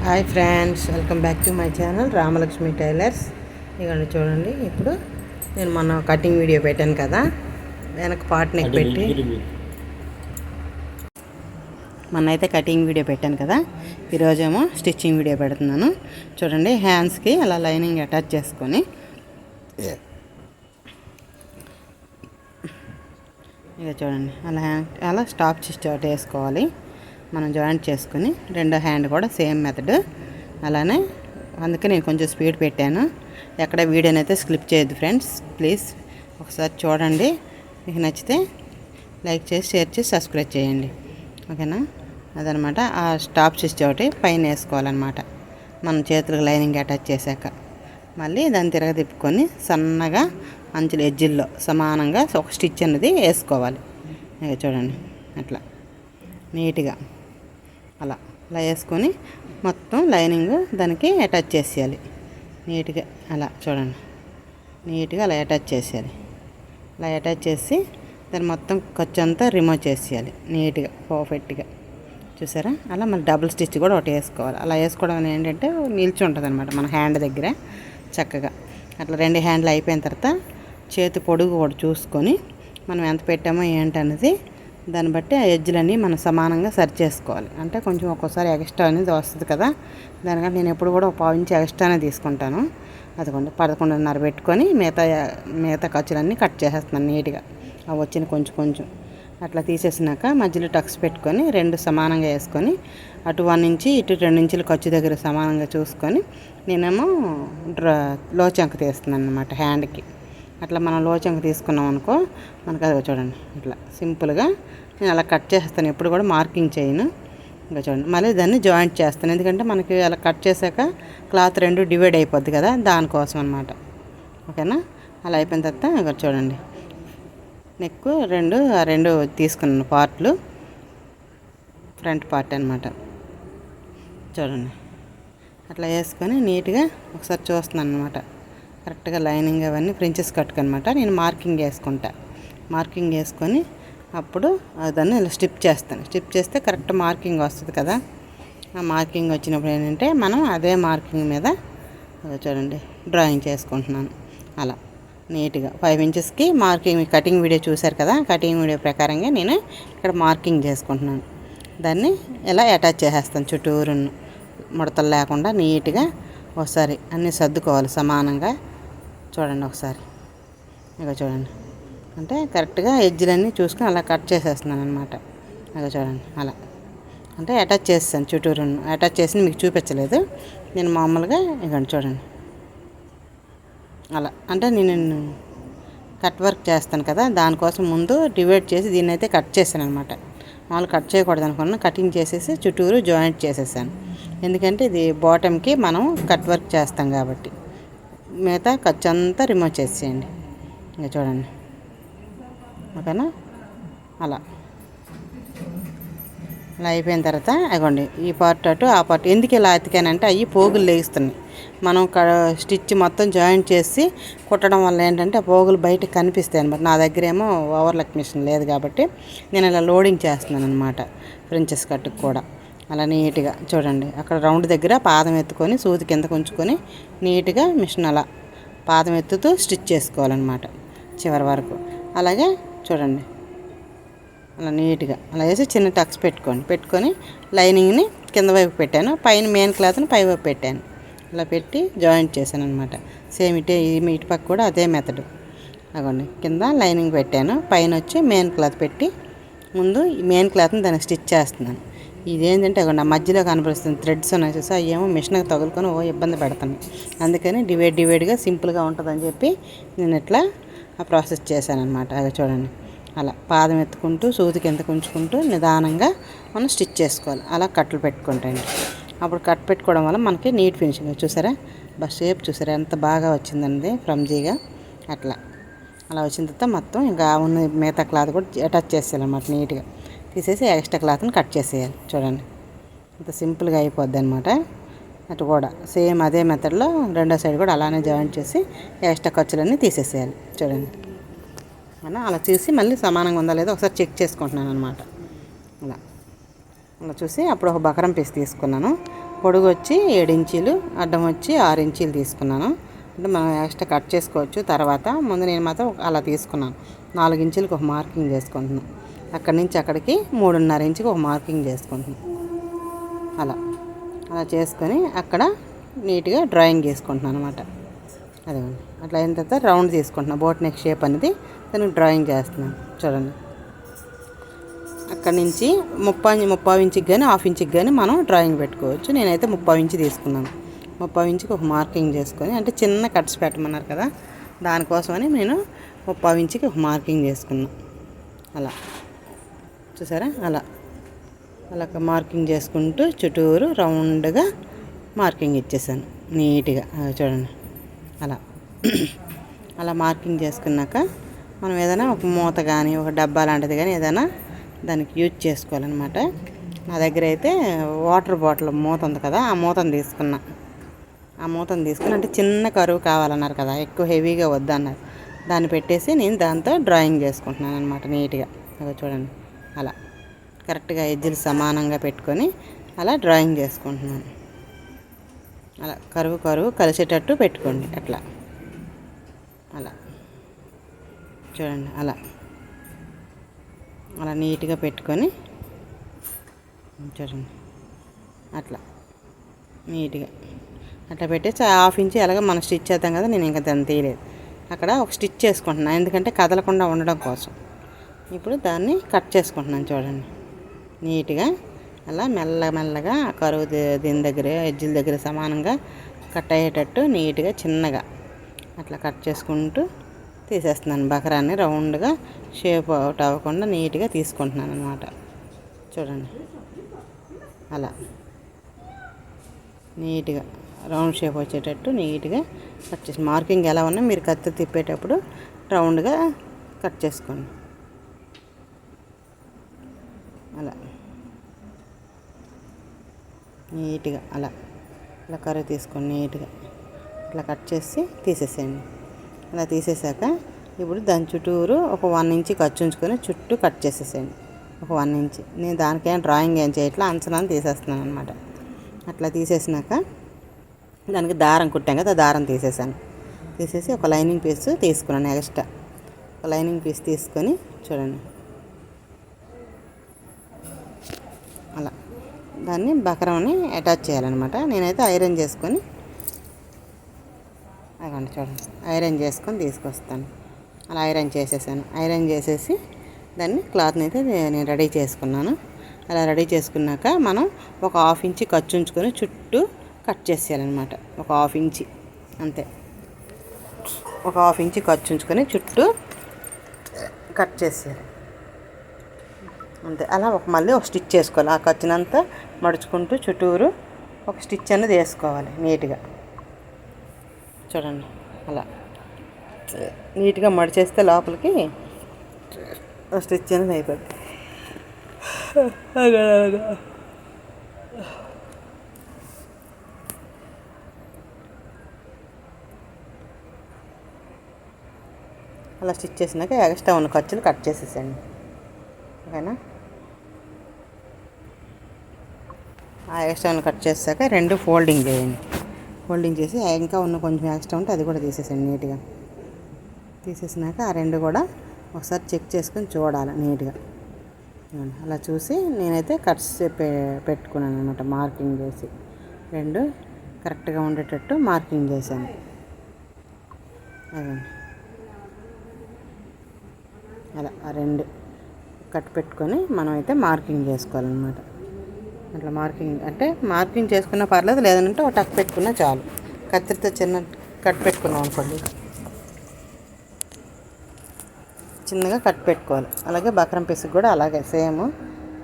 Hi friends, welcome back to my channel Ramalakshmi tailors. ఇదిగోండి చూడండి, ఇప్పుడు నేను మొన్న కటింగ్ వీడియో పెట్టాను కదా, వెనక పార్ట్ నెక్ పెట్టి మొన్నైతే కటింగ్ వీడియో పెట్టాను కదా, ఈరోజేమో స్టిచ్చింగ్ వీడియో పెడుతున్నాను. చూడండి, హ్యాండ్స్కి అలా లైనింగ్ అటాచ్ చేసుకొని ఇక చూడండి అలా స్టాప్ స్టిచ్ ఒకటి వేసుకోవాలి. మనం జాయింట్ చేసుకుని రెండో హ్యాండ్ కూడా సేమ్ మెథడ్ అలానే. అందుకే నేను కొంచెం స్పీడ్ పెట్టాను. ఎక్కడ వీడియోని అయితే స్కిప్ చేయొద్దు ఫ్రెండ్స్, ప్లీజ్ ఒకసారి చూడండి. మీకు నచ్చితే లైక్ చేసి షేర్ చేసి సబ్స్క్రైబ్ చేయండి, ఓకేనా? అదనమాట. ఆ స్టాప్ స్టిచ్ ఒకటి పైన వేసుకోవాలన్నమాట. మనం చేతులకు లైనింగ్ అటాచ్ చేశాక మళ్ళీ దాన్ని తిప్పుకొని సన్నగా అంచుల ఎడ్జిల్లో సమానంగా ఒక స్టిచ్ అనేది వేసుకోవాలి. ఇక చూడండి, అట్లా నీట్గా అలా వేసుకొని మొత్తం లైనింగ్ దానికి అటాచ్ చేసేయాలి నీట్గా. అలా చూడండి, నీట్గా అలా అటాచ్ చేసేయాలి. అలా అటాచ్ చేసి దాన్ని మొత్తం ఖర్చు అంతా రిమూవ్ చేసేయాలి నీట్గా, పర్ఫెక్ట్గా. చూసారా? అలా మన డబుల్ స్టిచ్ కూడా ఒకటి వేసుకోవాలి. అలా వేసుకోవడం వల్ల ఏంటంటే నిలిచి ఉంటుంది అనమాట మన హ్యాండ్ దగ్గర చక్కగా. అట్లా రెండు హ్యాండ్లు అయిపోయిన తర్వాత చేతి పొడుగు కూడా చూసుకొని మనం ఎంత పెట్టామో ఏంటనేది దాన్ని బట్టి ఆ ఎడ్జ్లన్నీ మనం సమానంగా సరి చేసుకోవాలి. అంటే కొంచెం ఒక్కోసారి ఎక్స్ట్రా అనేది వస్తుంది కదా, దానికంటే నేను ఎప్పుడు కూడా ఒక పావు ఇంచు ఎక్స్ట్రానే తీసుకుంటాను. అదిగోండి 11:30 పెట్టుకొని మిగతా ఖర్చులన్నీ కట్ చేసేస్తున్నాను నీట్గా. అవి వచ్చిన కొంచెం అట్లా తీసేసినాక మధ్యలో టక్స్ పెట్టుకొని రెండు సమానంగా వేసుకొని అటు 1 ఇంచు ఇటు 2 ఇంచులు ఖర్చు దగ్గర సమానంగా చూసుకొని నేనేమో లోచంక తీస్తున్నాను అనమాట హ్యాండ్కి. అట్లా మనం లోచంక తీసుకున్నాం అనుకో మనకు అది చూడండి ఇట్లా సింపుల్గా నేను అలా కట్ చేస్తాను. ఎప్పుడు కూడా మార్కింగ్ చేయను. ఇంకా చూడండి, మళ్ళీ దాన్ని జాయింట్ చేస్తాను. ఎందుకంటే మనకి అలా కట్ చేశాక క్లాత్ రెండు డివైడ్ అయిపోద్ది కదా, దానికోసం అనమాట, ఓకేనా? అలా అయిపోయిన తర్వాత ఇంకా చూడండి, నెక్ రెండు తీసుకున్నాను పార్ట్లు, ఫ్రంట్ పార్ట్ అనమాట. చూడండి, అట్లా వేసుకొని నీట్గా ఒకసారి చూస్తున్నాను అనమాట. కరెక్ట్గా లైనింగ్ అవన్నీ ప్రించెస్ కట్టుకనమాట నేను మార్కింగ్ వేసుకుంటా. మార్కింగ్ వేసుకొని అప్పుడు దాన్ని ఇలా స్టిప్ చేస్తాను. స్టిప్ చేస్తే కరెక్ట్ మార్కింగ్ వస్తుంది కదా. ఆ మార్కింగ్ వచ్చినప్పుడు ఏంటంటే మనం అదే మార్కింగ్ మీద చూడండి డ్రాయింగ్ చేసుకుంటున్నాను. అలా నీట్గా 5 ఇంచెస్కి మార్కింగ్. కటింగ్ వీడియో చూశారు కదా, కటింగ్ వీడియో ప్రకారంగా నేను ఇక్కడ మార్కింగ్ చేసుకుంటున్నాను. దాన్ని ఇలా అటాచ్ చేసేస్తాను చుట్టూరు ముడతలు లేకుండా నీట్గా. ఒకసారి అన్నీ సర్దుకోవాలి సమానంగా. చూడండి ఒకసారి, ఇక చూడండి, అంటే కరెక్ట్గా ఎడ్జ్లన్నీ చూసుకొని అలా కట్ చేసేస్తున్నాను అనమాట. ఇక చూడండి అలా అంటే అటాచ్ చేస్తాను చుట్టూరు. అటాచ్ చేసి మీకు చూపించలేదు నేను మామూలుగా. ఇక చూడండి అలా. అంటే నేను కట్ వర్క్ చేస్తాను కదా, దానికోసం ముందు డివైడ్ చేసి దీన్ని అయితే కట్ చేశాను అనమాట. మామూలు కట్ చేయకూడదు అనుకున్నాను, కటింగ్ చేసేసి చుట్టూరు జాయింట్ చేసేసాను. ఎందుకంటే ఇది బాటమ్కి మనం కట్ వర్క్ చేస్తాం కాబట్టి. మిగతా ఖర్చు అంతా రిమూవ్ చేసేయండి. ఇంకా చూడండి, ఓకేనా? అలా అయిపోయిన తర్వాత అగోండి ఈ పార్ట్ అటు ఆ పార్ట్ ఎందుకు ఇలా అతికానంటే అవి పోగులు లేస్తున్నాయి. మనం స్టిచ్ మొత్తం జాయింట్ చేసి కుట్టడం వల్ల ఏంటంటే ఆ పోగులు బయటకు కనిపిస్తాయి అనమాట. నా దగ్గర ఏమో ఓవర్లాక్ మిషన్ లేదు కాబట్టి నేను ఇలా లోడింగ్ చేస్తున్నాను అనమాట. ప్రించెస్ కట్టుకు కూడా అలా నీట్గా చూడండి, అక్కడ రౌండ్ దగ్గర పాదం ఎత్తుకొని సూది కిందకు ఉంచుకొని నీట్గా మిషన్ అలా పాదం ఎత్తుతూ స్టిచ్ చేసుకోవాలన్నమాట చివరి వరకు. అలాగే చూడండి అలా నీట్గా అలా వేసి చిన్న టక్స్ పెట్టుకొని లైనింగ్ని కింద వైపు పెట్టాను, పైన మెయిన్ క్లాత్ని పై వైపు పెట్టాను. అలా పెట్టి జాయింట్ చేశాను అనమాట. సేమ్ ఇటు పక్క కూడా అదే మెథడ్. అగోండి కింద లైనింగ్ పెట్టాను, పైన వచ్చి మెయిన్ క్లాత్ పెట్టి ముందు ఈ మెయిన్ క్లాత్ని దానికి స్టిచ్ చేస్తున్నాను. ఇదేంటంటే అగోండి ఆ మధ్యలో కనపడుస్తుంది థ్రెడ్స్ ఉన్నాయి చూసా, ఏమో మిషన్కి తగులుకొని ఇబ్బంది పెడతాను. అందుకని డివైడ్గా సింపుల్గా ఉంటుందని చెప్పి నేను ఇట్లా ఆ ప్రాసెస్ చేశాను అనమాట. అది చూడండి అలా పాదం ఎత్తుకుంటూ సూది కిందకు ఉంచుకుంటూ నిదానంగా మనం స్టిచ్ చేసుకోవాలి. అలా కట్లు పెట్టుకుంటాండి. అప్పుడు కట్ పెట్టుకోవడం వల్ల మనకి నీట్ ఫినిషింగ్. చూసారా షేప్ చూసారా ఎంత బాగా వచ్చిందండి ఫ్లమ్జీగా. అలా వచ్చిన తర్వాత మొత్తం ఇంకా ఉన్న మిగతా క్లాత్ కూడా అటాచ్ చేసేయాలన్నమాట. నీట్గా తీసేసి ఎక్స్ట్రా క్లాత్ని కట్ చేసేయాలి. చూడండి ఇంత సింపుల్గా అయిపోద్ది అనమాట. అటు కూడా సేమ్ అదే మెథడ్లో రెండో సైడ్ కూడా అలానే జాయింట్ చేసి ఎక్స్ట్రా ఖర్చులన్నీ తీసేసేయాలి. చూడండి అలా చూసి మళ్ళీ సమానంగా ఉందా లేదో ఒకసారి చెక్ చేసుకుంటున్నాను అనమాట. అలా చూసి అప్పుడు ఒక బకరం పీస్ తీసుకున్నాను. పొడుగు వచ్చి 7 ఇంచీలు, అడ్డం వచ్చి 6 ఇంచీలు తీసుకున్నాను. అంటే మనం ఎక్స్ట్రా కట్ చేసుకోవచ్చు తర్వాత. ముందు నేను మాత్రం అలా తీసుకున్నాను. 4 ఇంచులకు ఒక మార్కింగ్ చేసుకుంటున్నాను. అక్కడి నుంచి అక్కడికి 3.5 ఇంచుకి ఒక మార్కింగ్ చేసుకుంటున్నాను. అలా అలా చేసుకొని అక్కడ నీట్గా డ్రాయింగ్ చేసుకుంటున్నాను అనమాట. అదేండి అట్లా అయిన తర్వాత రౌండ్ తీసుకుంటున్నాను. బోట్ నెక్ షేప్ అనేది దానికి డ్రాయింగ్ చేస్తున్నాను. చూడండి అక్కడి నుంచి 30 ఇంచుకి కానీ 1/2 ఇంచుకి కానీ మనం డ్రాయింగ్ పెట్టుకోవచ్చు. నేనైతే 30 ఇంచు తీసుకున్నాను. 30 ఇంచుకి ఒక మార్కింగ్ చేసుకొని, అంటే చిన్న కట్స్ పెట్టమన్నారు కదా, దానికోసమని నేను 30 ఇంచుకి ఒక మార్కింగ్ చేసుకున్నాను. అలా చూసారా, అలా మార్కింగ్ చేసుకుంటూ చుట్టూరు రౌండ్గా మార్కింగ్ ఇచ్చేసాను నీట్గా. చూడండి అలా మార్కింగ్ చేసుకున్నాక మనం ఏదైనా ఒక మూత కానీ ఒక డబ్బా లాంటిది కానీ ఏదైనా దానికి యూజ్ చేసుకోవాలన్నమాట. నా దగ్గర అయితే వాటర్ బాటిల్ మూత ఉంది కదా, ఆ మూతను తీసుకుని అంటే చిన్న కరువు కావాలన్నారు కదా, ఎక్కువ హెవీగా వద్దన్నారు. దాన్ని పెట్టేసి నేను దాంతో డ్రాయింగ్ చేసుకుంటున్నాను అనమాట నీట్గా. అలా చూడండి అలా కరెక్ట్గా ఎడ్జులు సమానంగా పెట్టుకొని అలా డ్రాయింగ్ చేసుకుంటున్నాను. అలా కరువు కలిసేటట్టు పెట్టుకోండి. అలా చూడండి అలా నీట్గా పెట్టుకొని చూడండి నీట్గా అట్లా పెట్టేసి 1/2 ఇంచు ఎలాగో మనం స్టిచ్ చేద్దాం కదా, నేను ఇంకా దాన్ని తీయలేదు. అక్కడ ఒక స్టిచ్ చేసుకుంటున్నాను ఎందుకంటే కదలకుండా ఉండడం కోసం. ఇప్పుడు దాన్ని కట్ చేసుకుంటున్నాను. చూడండి నీట్గా అలా మెల్లగా కరువు దీని దగ్గర ఎడ్జిల దగ్గర సమానంగా కట్ అయ్యేటట్టు నీట్గా చిన్నగా అట్లా కట్ చేసుకుంటూ తీసేస్తున్నాను. బకరాన్ని రౌండ్గా షేప్ అవుట్ అవ్వకుండా నీట్గా తీసుకుంటున్నాను అనమాట. చూడండి అలా నీట్గా రౌండ్ షేప్ వచ్చేటట్టు నీట్గా కట్ చేసి, మార్కింగ్ ఎలా ఉన్నా మీరు కత్తి తిప్పేటప్పుడు రౌండ్గా కట్ చేసుకోండి. అలా నీట్గా అలా కర్రీ తీసుకొని నీట్గా ఇట్లా కట్ చేసి తీసేసేయండి. అలా తీసేసాక ఇప్పుడు దాని చుట్టూరు ఒక 1 ఇంచు ఖర్చు ఉంచుకొని చుట్టూ కట్ చేసేసేయండి. ఒక 1 ఇంచు. నేను దానికేం డ్రాయింగ్ ఏం చేయట్లా, అంచనాన్ని తీసేస్తున్నాను అనమాట. అట్లా తీసేసినాక దానికి దారం కుట్టాం కదా, దారం తీసేసి ఒక లైనింగ్ పీస్ తీసుకున్నాను ఎక్స్ట్రా. ఒక లైనింగ్ పీస్ తీసుకొని చూడండి అలా దాన్ని బకరంని అటాచ్ చేయాలన్నమాట. నేనైతే ఐరన్ చేసుకొని అదండి చూడండి ఐరన్ చేసుకొని తీసుకొస్తాను. అలా ఐరన్ చేసేసాను. ఐరన్ చేసేసి దాన్ని క్లాత్ని అయితే నేను రెడీ చేసుకున్నాను. అలా రెడీ చేసుకున్నాక మనం ఒక 1/2 ఇంచు ఖర్చు ఉంచుకొని చుట్టూ కట్ చేసేయాలన్నమాట. ఒక 1/2 ఇంచు అంతే. ఒక 1/2 ఇంచు ఖర్చు ఉంచుకొని చుట్టూ కట్ చేసేయాలి అంతే. అలా మళ్ళీ ఒక స్టిచ్ చేసుకోవాలి. ఆ ఖర్చునంతా మడుచుకుంటూ చుట్టూరు ఒక స్టిచ్ అనేది వేసుకోవాలి నీట్గా. చూడండి అలా నీట్గా మడిచేస్తే లోపలికి స్టిచ్ అనేది అయిపోద్ది. అలా స్టిచ్ చేసినాక ఎక్స్ట్రా ఉన్న ఖర్చులు కట్ చేసేసండి. ఓకేనా? ఆ ఎక్స్ట్రా ఉన్న కట్ చేసాక 2 ఫోల్డింగ్ చేయండి. ఫోల్డింగ్ చేసి ఇంకా ఉన్న కొంచెం ఎక్స్ట్రా ఉంటే అది కూడా తీసేసండి నీట్గా. తీసేసినాక ఆ 2 కూడా ఒకసారి చెక్ చేసుకొని చూడాలి నీట్గా. అలా చూసి నేనైతే కట్స్ పెట్టుకున్నాను అనమాట. మార్కింగ్ చేసి 2 కరెక్ట్గా ఉండేటట్టు మార్కింగ్ చేశాను. అదండి అలా ఆ 2 కట్ పెట్టుకొని మనమైతే మార్కింగ్ చేసుకోవాలన్నమాట. అట్లా మార్కింగ్ చేసుకున్నా పర్లేదు, లేదంటే ఒక టక్ పెట్టుకున్నా చాలు. కత్తిరితో చిన్న కట్ పెట్టుకున్నాం అనుకోండి, చిన్నగా కట్ పెట్టుకోవాలి. అలాగే బక్రం పీస్కి కూడా అలాగే సేమ్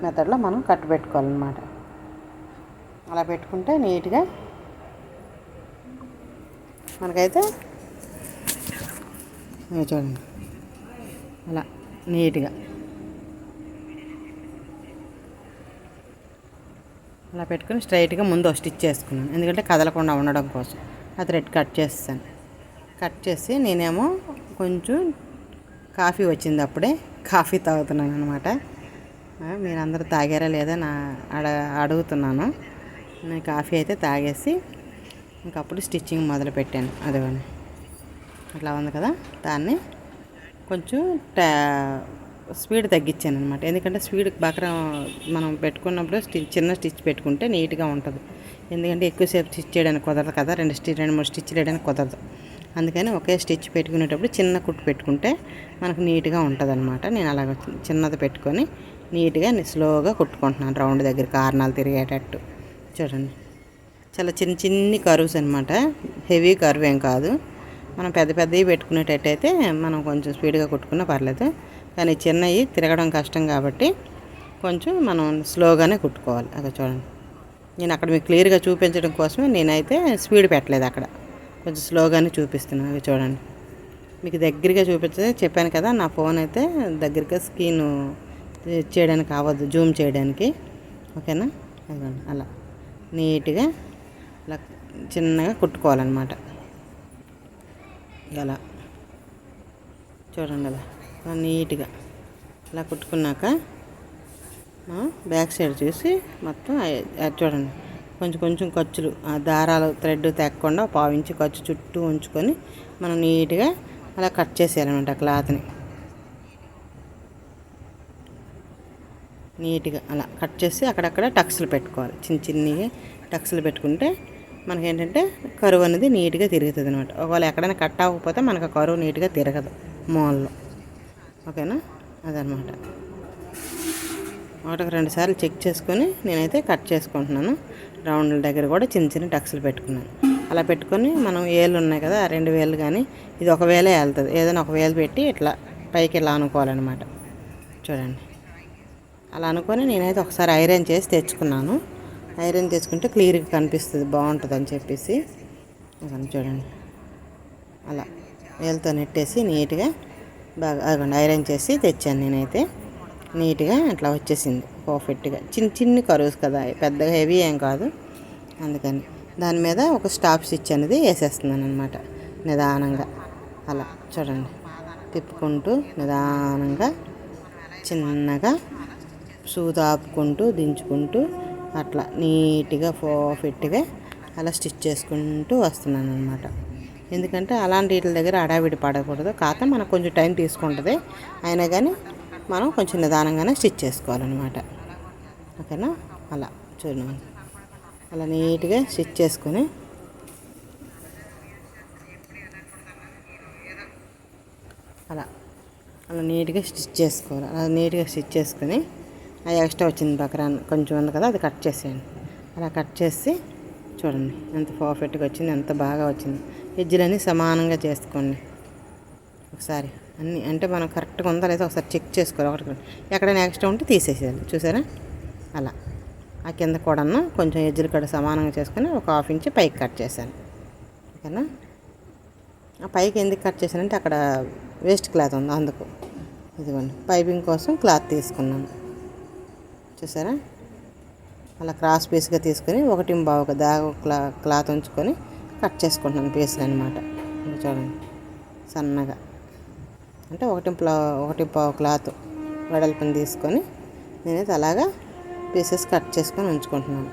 మెథడ్లో మనం కట్ పెట్టుకోవాలన్నమాట. అలా పెట్టుకుంటే నీట్గా మనకైతే చూడండి అలా నీట్గా అలా పెట్టుకుని స్ట్రైట్గా ముందు స్టిచ్ చేసుకున్నాను. ఎందుకంటే కదలకుండా ఉండడం కోసం ఆ థ్రెడ్ కట్ చేస్తాను. కట్ చేసి నేనేమో కొంచెం కాఫీ వచ్చింది, అప్పుడే కాఫీ తాగుతున్నాను అనమాట. మీరందరూ తాగారా లేదా అడుగుతున్నాను. నేను కాఫీ అయితే తాగేసి ఇంకప్పుడు స్టిచ్చింగ్ మొదలు పెట్టాను. అదిగోండి అట్లా ఉంది కదా, దాన్ని కొంచెం స్పీడ్ తగ్గించాను అనమాట. ఎందుకంటే స్పీడ్ బాగా మనం పెట్టుకున్నప్పుడు చిన్న స్టిచ్ పెట్టుకుంటే నీట్గా ఉంటుంది. ఎందుకంటే ఎక్కువసేపు స్టిచ్ చేయడానికి కుదరదు కదా, రెండు మూడు స్టిచ్లు వేయడానికి కుదరదు. అందుకని ఒకే స్టిచ్ పెట్టుకునేటప్పుడు చిన్న కుట్టు పెట్టుకుంటే మనకు నీట్గా ఉంటుంది అనమాట. నేను అలాగ చిన్నది పెట్టుకొని నీట్గా స్లోగా కుట్టుకుంటున్నాను, రౌండ్ దగ్గర కారణాలు తిరిగేటట్టు. చూడండి, చాలా చిన్ని కర్వ్స్ అనమాట, హెవీ కర్వ్ ఏం కాదు. మనం పెద్ద పెద్దవి పెట్టుకునేటట్టయితే మనం కొంచెం స్పీడ్గా కుట్టుకున్నా పర్లేదు, కానీ చిన్నవి తిరగడం కష్టం కాబట్టి కొంచెం మనం స్లోగానే కుట్టుకోవాలి. అక్కడ చూడండి, నేను అక్కడ మీకు క్లియర్గా చూపించడం కోసమే నేనైతే స్పీడ్ పెట్టలేదు, అక్కడ కొంచెం స్లోగానే చూపిస్తున్నాను. అవి చూడండి, మీకు దగ్గరగా చూపించే చెప్పాను కదా, నా ఫోన్ అయితే దగ్గరగా స్క్రీన్ చేయడానికి అవ్వదు, జూమ్ చేయడానికి. ఓకేనా, అదిగోండి అలా నీట్గా అలా చిన్నగా కుట్టుకోవాలన్నమాట. అలా చూడండి, అలా నీట్గా అలా కుట్టుకున్నాక బ్యాక్ సైడ్ చూసి మొత్తం చూడండి, కొంచెం కొంచెం ఖర్చులు దారాలు థ్రెడ్ తెక్కకుండా పావించి ఖర్చు చుట్టూ ఉంచుకొని మనం నీట్గా అలా కట్ చేసేయాలన్నమాట. క్లాత్ని నీట్గా అలా కట్ చేసి అక్కడక్కడ టక్స్లు పెట్టుకోవాలి, చిన్నగా టక్స్లు పెట్టుకుంటే మనకేంటంటే కరువు అనేది నీట్గా తిరుగుతుంది అనమాట. ఒకవేళ ఎక్కడైనా కట్ అవ్వకపోతే మనకు కరువు నీట్గా తిరగదు మూలలో. ఓకేనా, అదనమాట. ఒకటికి 2 సార్లు చెక్ చేసుకొని నేనైతే కట్ చేసుకుంటున్నాను. రౌండ్ల దగ్గర కూడా చిన్న టక్స్లు పెట్టుకున్నాను. అలా పెట్టుకొని మనం వేళ్ళు ఉన్నాయి కదా, 2 వేళ్ళు కానీ ఇది ఒక వేలే వెళ్తుంది, ఏదైనా ఒక వేలు పెట్టి ఇట్లా పైకి ఇలా అనుకోవాలన్నమాట. చూడండి, అలా అనుకొని నేనైతే ఒకసారి ఐరన్ చేసి తెచ్చుకున్నాను. ఐరన్ తెచ్చుకుంటే క్లియర్గా కనిపిస్తుంది, బాగుంటుంది అని చెప్పేసి. చూడండి, అలా వేలుతో నెట్టేసి నీట్గా బాగా అదిగోండి ఐరన్ చేసి తెచ్చాను నేనైతే. నీట్గా అట్లా వచ్చేసింది పర్ఫెక్ట్గా. చిన్ని కర్వ్స్ కదా, పెద్దగా హెవీ ఏం కాదు. అందుకని దాని మీద ఒక స్టాప్ స్టిచ్ అనేది వేసేస్తున్నాను అనమాట, నిదానంగా. అలా చూడండి, తిప్పుకుంటూ నిదానంగా చిన్నగా సూది ఆపుకుంటూ దించుకుంటూ అట్లా నీట్గా పర్ఫెక్ట్గా అలా స్టిచ్ చేసుకుంటూ వస్తున్నాను అనమాట. ఎందుకంటే అలాంటి వీటి దగ్గర అడావిడి పడకూడదు, కాకపోతే మనకు కొంచెం టైం తీసుకుంటుంది, అయినా కానీ మనం కొంచెం నిదానంగానే స్టిచ్ చేసుకోవాలన్నమాట. ఓకేనా, అలా చూడండి, అలా నీట్గా స్టిచ్ చేసుకొని అలా అలా నీట్గా స్టిచ్ చేసుకోవాలి. అలా నీట్గా స్టిచ్ చేసుకొని ఆ ఎక్స్ట్రా వచ్చింది పక్కన కొంచెం ఉంది కదా, అది కట్ చేసేయండి. అలా కట్ చేసి చూడండి ఎంత పర్ఫెక్ట్గా వచ్చింది, ఎంత బాగా వచ్చింది. ఎడ్జ్లన్నీ సమానంగా చేసుకోండి ఒకసారి అన్నీ. అంటే మనం కరెక్ట్గా ఉందా లేదా ఒకసారి చెక్ చేసుకోవాలి. ఒకటి ఎక్కడైనా ఎక్స్ట్రా ఉంటే తీసేసేయాలి. చూసారా, అలా ఆ కింద కూడా కొంచెం ఎడ్జ్లు కూడా సమానంగా చేసుకొని ఒక 1/2 ఇంచ్ పైకి కట్ చేశాను. ఓకేనా, ఆ పైకి ఎందుకు కట్ చేశానంటే అక్కడ వేస్ట్ క్లాత్ ఉంది, అందుకు. ఇదిగోండి పైపింగ్ కోసం క్లాత్ తీసుకున్నాను. చూసారా, అలా క్రాస్ పీస్గా తీసుకొని 1.25 దాకా క్లాత్ ఉంచుకొని కట్ చేసుకుంటున్నాను పీసులు అనమాట. చూడండి సన్నగా, అంటే 1.25 క్లాత్ వెడల్పుని తీసుకొని నేనైతే అలాగా పీసెస్ కట్ చేసుకొని ఉంచుకుంటున్నాను.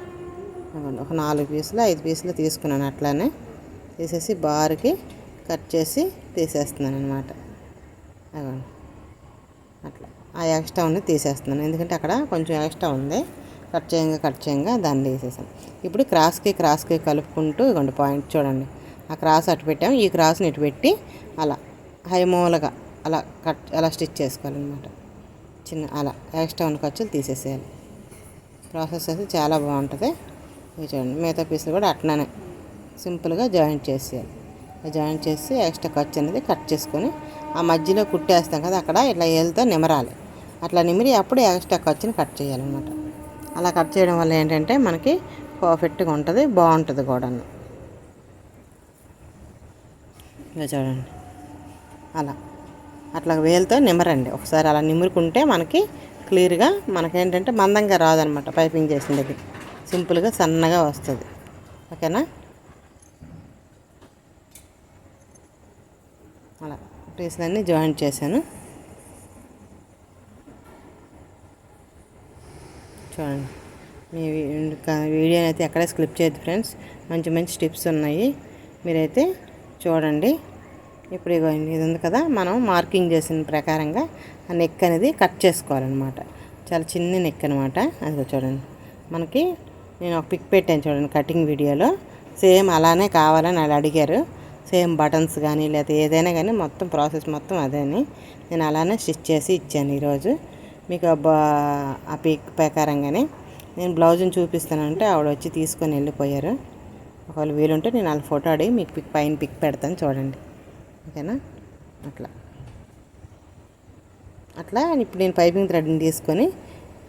ఒక 4 పీసులు 5 పీసులు తీసుకున్నాను. అట్లానే తీసేసి బార్కి కట్ చేసి తీసేస్తున్నాను అనమాట. అవ్వండి అట్లా ఆ ఎక్స్ట్రా ఉన్నది తీసేస్తున్నాను, ఎందుకంటే అక్కడ కొంచెం ఎక్స్ట్రా ఉంది. కట్ చేయంగా దాన్ని తీసేసాను. ఇప్పుడు క్రాస్కి కలుపుకుంటూ ఇవ్వండి పాయింట్ చూడండి, ఆ క్రాస్ అటు పెట్టాము, ఈ క్రాస్ని ఇటు పెట్టి అలా హైమూలగా అలా స్టిచ్ చేసుకోవాలన్నమాట. అలా ఎక్స్ట్రా ఉన్న ఖర్చులు తీసేసేయాలి. ప్రాసెస్ అయితే చాలా బాగుంటుంది. ఇది చూడండి, మిగతా పీసులు కూడా అట్లనే సింపుల్గా జాయింట్ చేసేయాలి. జాయింట్ చేసి ఎక్స్ట్రా ఖర్చు అనేది కట్ చేసుకొని ఆ మధ్యలో కుట్టేస్తాం కదా, అక్కడ ఇట్లా ఏలుతో నిమరాలి. అట్లా నిమిరి అప్పుడు ఎక్స్ట్రా ఖర్చుని కట్ చేయాలన్నమాట. అలా కట్ చేయడం వల్ల ఏంటంటే మనకి పర్ఫెక్ట్గా ఉంటుంది, బాగుంటుంది కూడా. ఇలా చూడండి, అట్లా వేలుతో నిమరండి ఒకసారి. అలా నిమురుకుంటే మనకి క్లియర్గా మనకేంటంటే మందంగా రాదనమాట. పైపింగ్ చేసిన దగ్గర సింపుల్గా సన్నగా వస్తుంది. ఓకేనా, అలా పీసులన్నీ జాయింట్ చేశాను. చూడండి మీ వీడియోని అయితే ఎక్కడ స్కిప్ చేయొద్దు ఫ్రెండ్స్, మంచి మంచి టిప్స్ ఉన్నాయి, మీరైతే చూడండి. ఇప్పుడు ఇది ఉంది కదా, మనం మార్కింగ్ చేసిన ప్రకారంగా ఆ నెక్ అనేది కట్ చేసుకోవాలన్నమాట. చాలా చిన్న నెక్ అనమాట. అది చూడండి, మనకి నేను ఒక పిక్ పెట్టాను చూడండి కటింగ్ వీడియోలో, సేమ్ అలానే కావాలని వాళ్ళు అడిగారు. సేమ్ బటన్స్ కానీ లేకపోతే ఏదైనా కానీ మొత్తం ప్రాసెస్ మొత్తం అదేని నేను అలానే స్టిచ్ చేసి ఇచ్చాను ఈరోజు మీకు. ఆ పిక్ ప్రకారంగానే నేను బ్లౌజ్ని చూపిస్తానంటే ఆవిడ వచ్చి తీసుకొని వెళ్ళిపోయారు. ఒకవేళ వీలుంటే నేను వాళ్ళ ఫోటో అడిగి మీకు పైన పిక్ పెడతాను చూడండి, ఓకేనా. అట్లా ఇప్పుడు నేను పైపింగ్ థ్రెడ్ని తీసుకొని,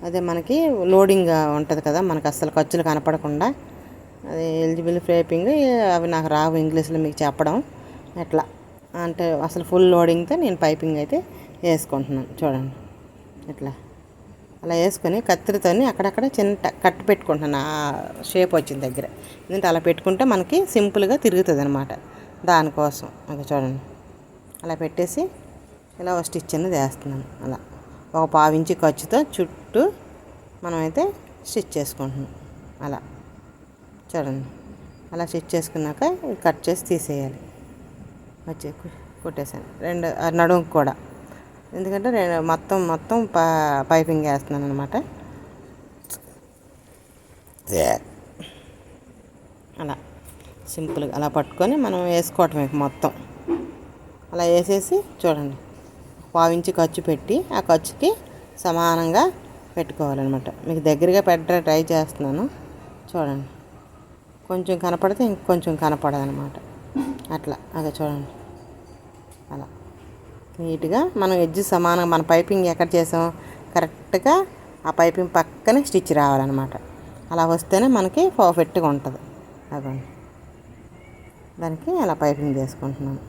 అదే మనకి లోడింగ్ ఉంటుంది కదా, మనకు అస్సలు ఖర్చులు కనపడకుండా, అది ఎలిజిబుల్ పైపింగ్ అవి నాకు రావు ఇంగ్లీష్లో మీకు చెప్పడం ఎట్లా అంటే, అసలు ఫుల్ లోడింగ్తో నేను పైపింగ్ అయితే వేసుకుంటున్నాను చూడండి. ఇట్లా అలా వేసుకొని కత్తిరితో అక్కడక్కడ చిన్న కట్ పెట్టుకుంటున్నాను ఆ షేప్ వచ్చిన దగ్గర. ఎందుకంటే అలా పెట్టుకుంటే మనకి సింపుల్గా తిరుగుతుంది అనమాట, దానికోసం. అది చూడండి, అలా పెట్టేసి ఇలా ఒక స్టిచ్ అనేది వేస్తున్నాను. అలా ఒక 1/2 ఇంచు ఖర్చుతో చుట్టూ మనమైతే స్టిచ్ చేసుకుంటున్నాం. అలా చూడండి, అలా స్టిచ్ చేసుకున్నాక కట్ చేసి తీసేయాలి. వచ్చి కుట్టేసాను రెండు నడుముకు కూడా, ఎందుకంటే మొత్తం పైపింగ్ వేస్తున్నాను అనమాట. అలా సింపుల్గా అలా పట్టుకొని మనం వేసుకోవటమే మొత్తం. అలా వేసేసి చూడండి, 1/2 ఇంచు ఖర్చు పెట్టి ఆ ఖర్చుకి సమానంగా పెట్టుకోవాలన్నమాట. మీకు దగ్గరగా పెట్ట ట్రై చేస్తున్నాను చూడండి. కొంచెం కనపడితే ఇంకొంచెం కనపడదు అనమాట. అట్లా అదే చూడండి, అలా నీట్గా మనం ఎడ్జ్ సమానంగా మన పైపింగ్ ఎక్కడ చేసాం కరెక్ట్గా ఆ పైపింగ్ పక్కనే స్టిచ్ రావాలన్నమాట. అలా వస్తేనే మనకి పర్ఫెక్ట్గా ఉంటుంది. అదండి, దానికి అలా పైపింగ్ చేసుకుంటున్నాను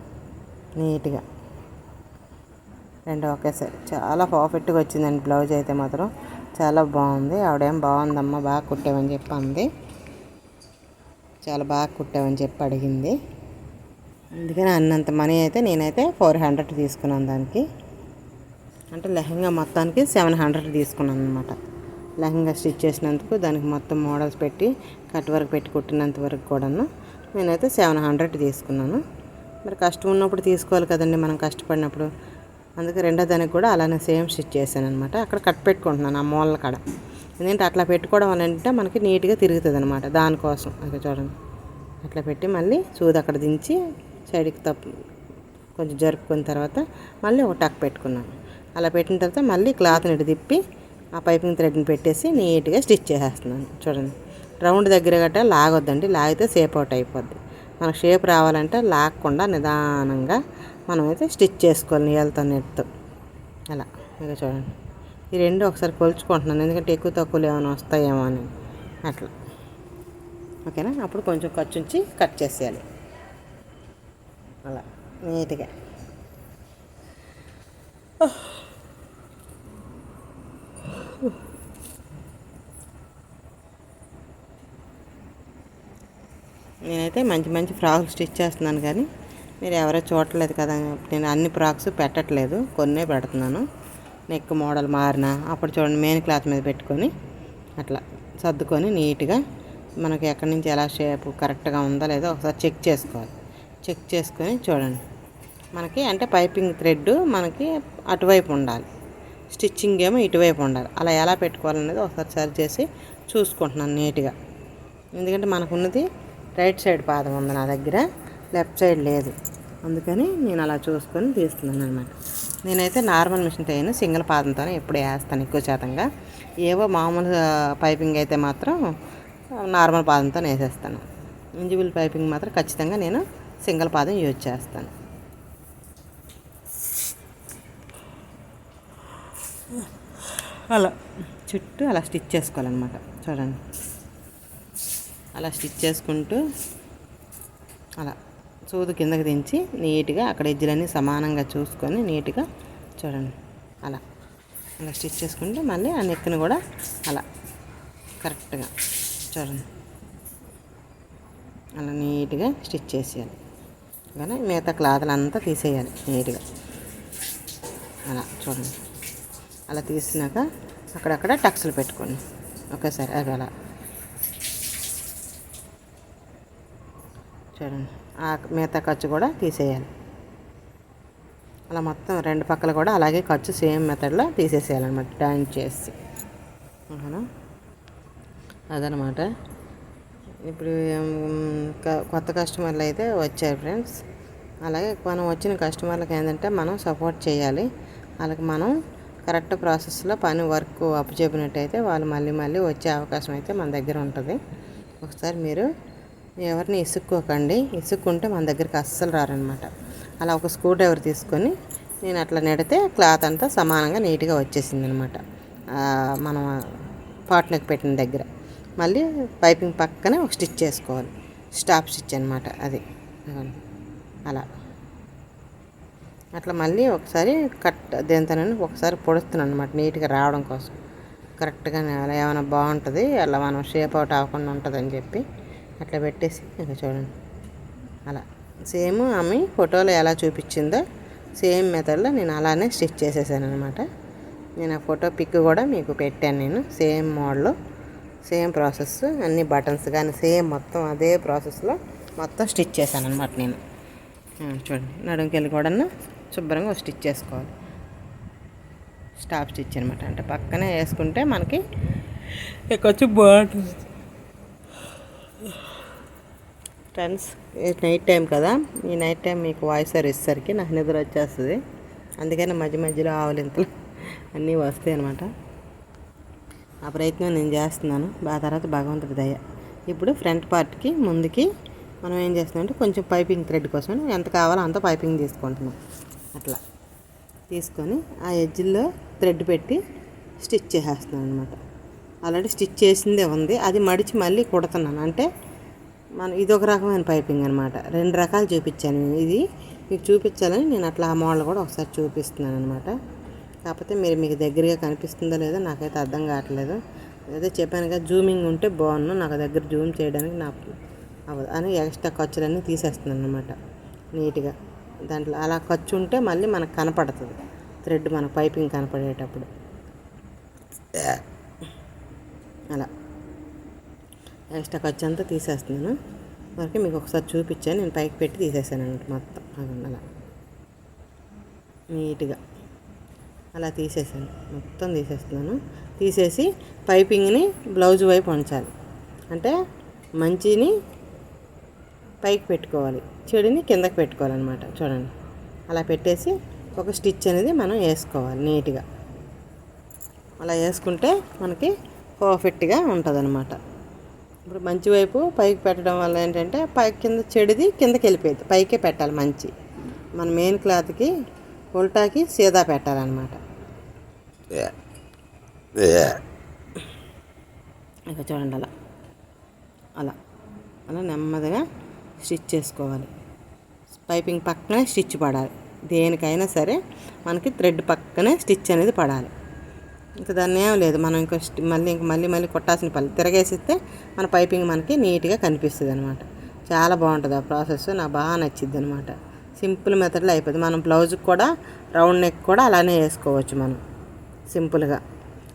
నీట్గా రెండు ఒకేసారి. చాలా పర్ఫెక్ట్గా వచ్చిందండి బ్లౌజ్ అయితే మాత్రం చాలా బాగుంది. ఆవిడేం బాగుందమ్మా, బాగా కుట్టావని చెప్పి అంది. చాలా బాగా కుట్టావని చెప్పి అడిగింది. అందుకని అన్నంత మనీ అయితే నేనైతే 400 తీసుకున్నాను దానికి. అంటే లెహంగా మొత్తానికి 700 తీసుకున్నాను అనమాట. లెహంగా స్టిచ్ చేసినందుకు దానికి మొత్తం మోడల్స్ పెట్టి కట్ వర్క్ పెట్టి కుట్టినంత వరకు కూడాను నేనైతే 700 తీసుకున్నాను. మరి కష్టం ఉన్నప్పుడు తీసుకోవాలి కదండి మనం కష్టపడినప్పుడు. అందుకే రెండో దానికి కూడా అలానే సేమ్ స్టిచ్ చేశాను అనమాట. అక్కడ కట్ పెట్టుకుంటున్నాను ఆ మూలల కాడ, ఎందుకంటే అట్లా పెట్టుకోవడం వల్ల అంటే మనకి నీట్గా తిరుగుతుంది అనమాట, దానికోసం. అది చూడండి, అట్లా పెట్టి మళ్ళీ సూది అక్కడ దించి సైడ్కి కొంచెం జరుపుకున్న తర్వాత మళ్ళీ ఒక టక్ పెట్టుకున్నాను. అలా పెట్టిన తర్వాత మళ్ళీ క్లాత్ని ఇటు తిప్పి ఆ పైపింగ్ థ్రెడ్ని పెట్టేసి నీట్గా స్టిచ్ చేసేస్తున్నాను చూడండి. రౌండ్ దగ్గర గట్రా లాగొద్దండి, లాగితే షేప్ అవుట్ అయిపోద్ది. మనకు షేప్ రావాలంటే లాగకుండా నిదానంగా మనమైతే స్టిచ్ చేసుకోవాలి నీళ్ళతో నెట్తో. అలా ఇక చూడండి, ఈ రెండు ఒకసారి కొలుచుకుంటున్నాను, ఎందుకంటే ఎక్కువ తక్కువలు ఏమైనా వస్తాయేమో అని. అట్లా ఓకేనా. అప్పుడు కొంచెం ఖర్చు ఉంచి కట్ చేసేయాలి అలా నీట్గా. నేనైతే మంచి మంచి ఫ్రాక్స్ స్టిచ్ చేస్తున్నాను, కానీ మీరు ఎవరో చూడట్లేదు కదా. నేను అన్ని ఫ్రాక్స్ పెట్టట్లేదు, కొన్నే పెడుతున్నాను. నెక్ మోడల్ మారిన అప్పుడు చూడండి మెయిన్ క్లాత్ మీద పెట్టుకొని అట్లా సర్దుకొని నీట్గా మనకి ఎక్కడి నుంచి ఎలా షేప్ కరెక్ట్గా ఉందో లేదో ఒకసారి చెక్ చేసుకోవాలి. చెక్ చేసుకొని చూడండి, మనకి అంటే పైపింగ్ థ్రెడ్ మనకి అటువైపు ఉండాలి, స్టిచ్చింగ్ ఏమో ఇటువైపు ఉండాలి. అలా ఎలా పెట్టుకోవాలనేది ఒకసారి సరి చేసి చూసుకుంటున్నాను నీట్గా. ఎందుకంటే మనకున్నది రైట్ సైడ్ పాదం ఉంది నా దగ్గర, లెఫ్ట్ సైడ్ లేదు. అందుకని నేను అలా చూసుకొని తీస్తున్నాను అనమాట. నేనైతే నార్మల్ మిషన్ తయ్యను సింగిల్ పాదంతోనే ఎప్పుడు వేస్తాను ఎక్కువ శాతంగా. ఏవో మామూలు పైపింగ్ అయితే మాత్రం నార్మల్ పాదంతో వేసేస్తాను. ఇంజిబుల్ పైపింగ్ మాత్రం ఖచ్చితంగా నేను సింగిల్ పాదం యూజ్ చేస్తాను. అలా చుట్టూ అలా స్టిచ్ చేసుకోవాలన్నమాట చూడండి. అలా స్టిచ్ చేసుకుంటూ అలా సూది కిందకి దించి నీట్గా అక్కడ ఎడ్జ్లన్నీ సమానంగా చూసుకొని నీట్గా చూడండి. అలా అలా స్టిచ్ చేసుకుంటే మళ్ళీ ఆ నెక్ని కూడా అలా కరెక్ట్గా చూడండి, అలా నీట్గా స్టిచ్ చేసేయాలి. కానీ మిగతా క్లాత్లు అంతా తీసేయాలి నీట్గా. అలా చూడండి, అలా తీసినాక అక్కడక్కడ టక్స్లు పెట్టుకోండి ఒకేసారి. అవి అలా చూడండి. ఆ మిగతా ఖర్చు కూడా తీసేయాలి. అలా మొత్తం రెండు పక్కల కూడా అలాగే ఖర్చు సేమ్ మెథడ్లో తీసేసేయాలన్నమాట, జాయింట్ చేసి. ఓకేనా, అదనమాట. ఇప్పుడు కొత్త కస్టమర్లు అయితే వచ్చారు ఫ్రెండ్స్. అలాగే మనం వచ్చిన కస్టమర్లకు ఏంటంటే మనం సపోర్ట్ చేయాలి. వాళ్ళకి మనం కరెక్ట్ ప్రాసెస్లో వర్క్ అప్పచెప్పినట్టయితే వాళ్ళు మళ్ళీ మళ్ళీ వచ్చే అవకాశం అయితే మన దగ్గర ఉంటుంది. ఒకసారి మీరు ఎవరిని ఇసుక్కోకండి. ఇసుక్కుంటే మన దగ్గరికి అస్సలు రారనమాట. అలా ఒక స్క్రూ డ్రైవర్ తీసుకొని నేను అట్లా నెడితే క్లాత్ అంతా సమానంగా నీట్గా వచ్చేసింది అనమాట. మనం పాట్నెక్ పెట్టిన దగ్గర మళ్ళీ పైపింగ్ పక్కనే ఒక స్టిచ్ చేసుకోవాలి. స్టాప్ స్టిచ్ అనమాట అది. అలా అట్లా మళ్ళీ ఒకసారి దేంతోనని ఒకసారి పొడుస్తున్నాను అనమాట, నీట్గా రావడం కోసం. కరెక్ట్గా అలా ఏమైనా బాగుంటుంది, అలా మనం షేప్ అవుట్ అవ్వకుండా ఉంటుందని చెప్పి అట్లా పెట్టేసి ఇంకా చూడండి. అలా సేమ్ ఆమె ఫోటోలో ఎలా చూపించిందో సేమ్ మెథడ్లో నేను అలానే స్టిచ్ చేసేసాను అనమాట. నేను ఆ ఫోటో పిక్ కూడా మీకు పెట్టాను. నేను సేమ్ మోడల్, సేమ్ ప్రాసెస్, అన్ని బటన్స్ కానీ సేమ్ మొత్తం అదే ప్రాసెస్లో మొత్తం స్టిచ్ చేశాను అనమాట నేను. చూడండి, నడుంకెళ్ళి కూడా శుభ్రంగా స్టిచ్ చేసుకోవాలి. స్టాప్ స్టిచ్ అనమాట. అంటే పక్కనే వేసుకుంటే మనకి కొంచెం బాగుంటుంది ఫ్రెండ్స్. నైట్ టైం కదా, ఈ నైట్ టైం మీకు వాయిస్ ఇచ్చేసరికి నాకు నిద్ర వచ్చేస్తుంది. అందుకని మధ్య మధ్యలో ఆవలింతలు అన్నీ వస్తాయి అనమాట. ఆ ప్రయత్నం నేను చేస్తున్నాను. తర్వాత భగవంతుడి దయ. ఇప్పుడు ఫ్రంట్ పార్ట్కి ముందుకి మనం ఏం చేస్తున్నామంటే కొంచెం పైపింగ్ థ్రెడ్ కోసం ఎంత కావాలో అంత పైపింగ్ తీసుకుంటున్నాం. అట్లా తీసుకొని ఆ ఎడ్జ్లో థ్రెడ్ పెట్టి స్టిచ్ చేసేస్తున్నాను అనమాట. ఆల్రెడీ స్టిచ్ చేసిందే ఉంది, అది మడిచి మళ్ళీ కుడుతున్నాను. అంటే ఇదొక రకమైన పైపింగ్ అనమాట. రెండు రకాలు చూపించాను. ఇది మీకు చూపించాలని నేను అట్లా ఆ మోడల్ కూడా ఒకసారి చూపిస్తున్నాను అనమాట. కాకపోతే మీకు దగ్గరగా కనిపిస్తుందో లేదో నాకైతే అర్థం కావట్లేదు. అదే చెప్పాను కదా, జూమింగ్ ఉంటే బాగున్నాను, నాకు దగ్గర జూమ్ చేయడానికి నాకు అవ్వదు అని ఎక్స్ట్రా ఖర్చులన్నీ తీసేస్తున్నాను అనమాట నీట్గా. దాంట్లో అలా ఖర్చు ఉంటే మళ్ళీ మనకు కనపడుతుంది థ్రెడ్, మన పైపింగ్ కనపడేటప్పుడు. అలా ఎక్స్ట్రా ఖర్చు అంతా తీసేస్తున్నాను. వరకు మీకు ఒకసారి చూపించాను, నేను పైకి పెట్టి తీసేసాను అన్నమాట మొత్తం. అలా నీట్గా అలా తీసేసాను, మొత్తం తీసేస్తున్నాను. తీసేసి పైపింగ్ని బ్లౌజ్ వైపు ఉంచాలి. అంటే మంచిని పైకి పెట్టుకోవాలి, చెడుని కిందకి పెట్టుకోవాలన్నమాట. చూడండి, అలా పెట్టేసి ఒక స్టిచ్ అనేది మనం వేసుకోవాలి నీట్గా. అలా వేసుకుంటే మనకి పర్ఫెక్ట్గా ఉంటుంది అన్నమాట. ఇప్పుడు మంచి వైపు పైకి పెట్టడం వల్ల ఏంటంటే కింద చెడుది కిందకి వెళ్ళిపోయింది, పైకే పెట్టాలి. మంచి మన మెయిన్ క్లాత్కి ఉల్టాకి సీదా పెట్టాలన్నమాట. ఇక చూడండి, అలా అలా అలా నెమ్మదిగా స్టిచ్ చేసుకోవాలి. పైపింగ్ పక్కనే స్టిచ్ పడాలి. దేనికైనా సరే మనకి థ్రెడ్ పక్కనే స్టిచ్ అనేది పడాలి. ఇంకా దాన్ని ఏం లేదు, మనం ఇంకా మళ్ళీ కొట్టాల్సిన పని తిరగేసిస్తే మన పైపింగ్ మనకి నీట్గా కనిపిస్తుంది అనమాట. చాలా బాగుంటుంది ఆ ప్రాసెస్, నాకు బాగా నచ్చింది అనమాట. సింపుల్ మెథడ్లో అయిపోతుంది. మనం బ్లౌజ్కి కూడా రౌండ్ నెక్ కూడా అలానే వేసుకోవచ్చు మనం సింపుల్గా.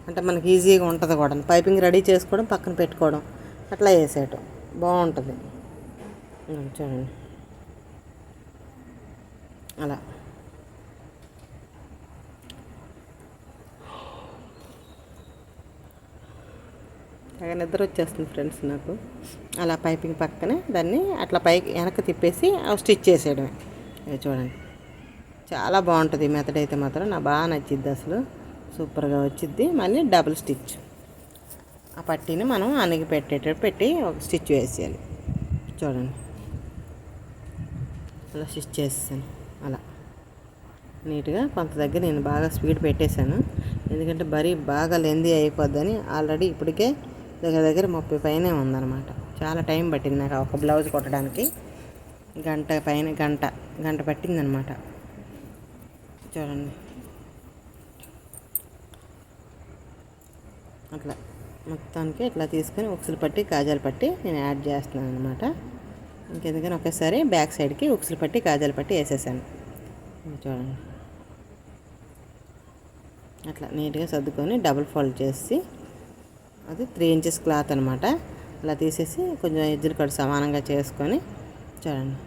అంటే మనకి ఈజీగా ఉంటుంది కూడా. పైపింగ్ రెడీ చేసుకోవడం, పక్కన పెట్టుకోవడం, అట్లా వేసేయటం బాగుంటుంది. చూడండి, అలా నిద్ర వచ్చేస్తుంది ఫ్రెండ్స్ నాకు. అలా పైపింగ్ పక్కనే దాన్ని అట్లా పైకి వెనక్కి తిప్పేసి స్టిచ్ చేసేయడమే. చూడండి, చాలా బాగుంటుంది ఈ మెథడ్ అయితే మాత్రం నాకు బాగా నచ్చిద్ది, అసలు సూపర్గా వచ్చిద్ది. మళ్ళీ డబుల్ స్టిచ్, ఆ పట్టీని మనం అణిగి పెట్టేటట్టు పెట్టి ఒక స్టిచ్ వేసేయాలి. చూడండి, అలా స్టిచ్ చేసేసాను. అలా నీట్గా కొంత దగ్గర నేను బాగా స్పీడ్ పెట్టేశాను, ఎందుకంటే బాగా లెందీ అయిపోద్దని. ఆల్రెడీ ఇప్పటికే దగ్గర 30 పైనే ఉందన్నమాట. చాలా టైం పట్టింది నాకు ఒక బ్లౌజ్ కుట్టడానికి. గంట పట్టిందనమాట. చూడండి, అట్లా మొత్తానికి ఇట్లా తీసుకొని ఉక్సులు పట్టి కాజాలు పట్టి నేను యాడ్ చేస్తున్నాను అనమాట. ఇంకెందుకని ఒకేసారి బ్యాక్ సైడ్కి ఉక్సులు పట్టి కాజాలు పట్టి వేసేసాను. చూడండి, అట్లా నీట్గా సర్దుకొని డబుల్ ఫోల్డ్ చేసి, అది 3 ఇంచెస్ క్లాత్ అనమాట. అలా తీసేసి కొంచెం ఎడ్జులు కట్టు సమానంగా చేసుకొని చూడండి,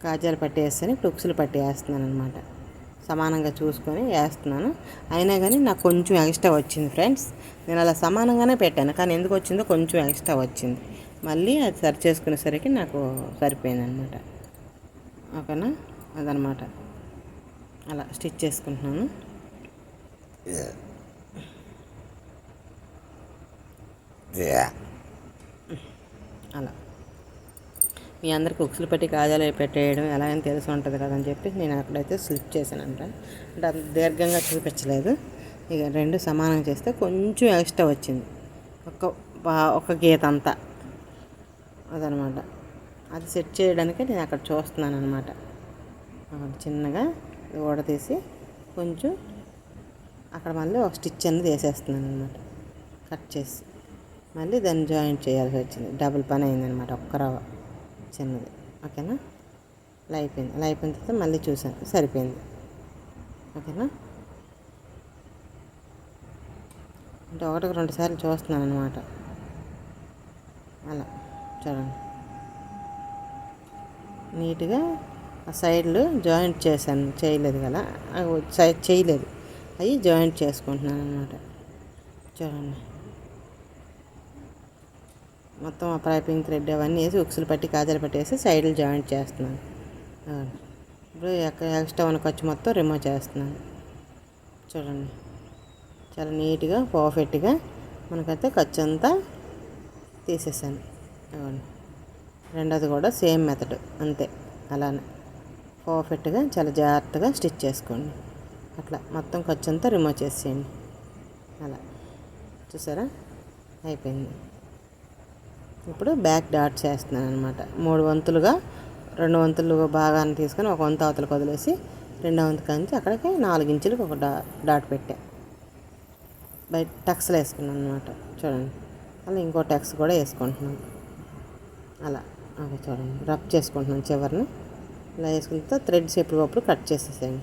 కాజాలు పట్టి వేస్తాను, ఇప్పుడు ఉక్సులు పట్టి వేస్తున్నాను అనమాట. సమానంగా చూసుకొని వేస్తున్నాను. అయినా కానీ నాకు కొంచెం ఎక్స్ట్రా వచ్చింది ఫ్రెండ్స్. నేను అలా సమానంగానే పెట్టాను, కానీ ఎందుకు వచ్చిందో కొంచెం ఎక్స్ట్రా వచ్చింది. మళ్ళీ అది సరి చేసుకునేసరికి నాకు సరిపోయింది అనమాట. ఓకేనా, అదనమాట. అలా స్టిచ్ చేసుకుంటున్నాను. అలా మీ అందరికి ఉక్సులు పెట్టి కాజాలు పెట్టేయడం ఎలా అని తెలిసి ఉంటుంది కదని చెప్పి నేను అక్కడైతే స్లిప్ చేశానంట. అంటే అంత దీర్ఘంగా చూపించలేదు. ఇక రెండు సమానంగా చేస్తే కొంచెం ఎక్స్ట్రా వచ్చింది, ఒక గీత అంతా. అదనమాట. అది సెట్ చేయడానికి నేను అక్కడ చూస్తున్నాను అనమాట. చిన్నగా తీసి కొంచెం అక్కడ మళ్ళీ ఒక స్టిచ్ అనేది వేసేస్తున్నాను అనమాట, కట్ చేసి. మళ్ళీ దాన్ని జాయింట్ చేయాల్సి వచ్చింది. డబుల్ పని అయిందనమాట, ఒక్క రవ్వ చిన్నది. ఓకేనా, అలా అయిపోయింది. అలా అయిపోయిన తర్వాత మళ్ళీ చూసాను, సరిపోయింది. ఓకేనా, అంటే ఒకటికి 2 సార్లు చూస్తున్నాను అనమాట. అలా చూడండి, నీట్గా ఆ సైడ్లు జాయింట్ చేశాను. చేయలేదు కదా, సైడ్ చేయలేదు, అవి జాయింట్ చేసుకుంటున్నాను అనమాట. చూడండి, మొత్తం ఆ పైపింగ్ థ్రెడ్ అవన్నీ వేసి ఉక్సులు పట్టి కాజాలు పట్టి వేసి సైడ్లు జాయింట్ చేస్తున్నాను. ఇప్పుడు ఎక్స్ట్రా ఉన్న ఖర్చు మొత్తం రిమూవ్ చేస్తున్నాను. చూడండి, చాలా నీట్గా పర్ఫెక్ట్గా మనకైతే ఖర్చు అంతా తీసేసాను. రెండోది కూడా సేమ్ మెథడ్ అంతే, అలానే పర్ఫెక్ట్గా చాలా జాగ్రత్తగా స్టిచ్ చేసుకోండి. అట్లా మొత్తం ఖర్చు అంతా రిమూవ్ చేసేయండి. అలా చూసారా, అయిపోయింది. ఇప్పుడు బ్యాక్ డాట్ చేస్తున్నాను అనమాట. 3 వంతులుగా 2 వంతులు భాగాన్ని తీసుకొని ఒక వంతు అవతలకు వదిలేసి 2వ వంతు కంచి అక్కడికి 4 ఇంచులకు ఒక డాట్ పెట్టా. బయట టక్స్లు వేసుకున్నాను అనమాట. చూడండి, అలా ఇంకో టక్స్ కూడా వేసుకుంటున్నాను. అలా అవి చూడండి, రబ్ చేసుకుంటున్నాను చివరిని. ఇలా వేసుకుంటే థ్రెడ్స్ ఎప్పటికప్పుడు కట్ చేసేసాను.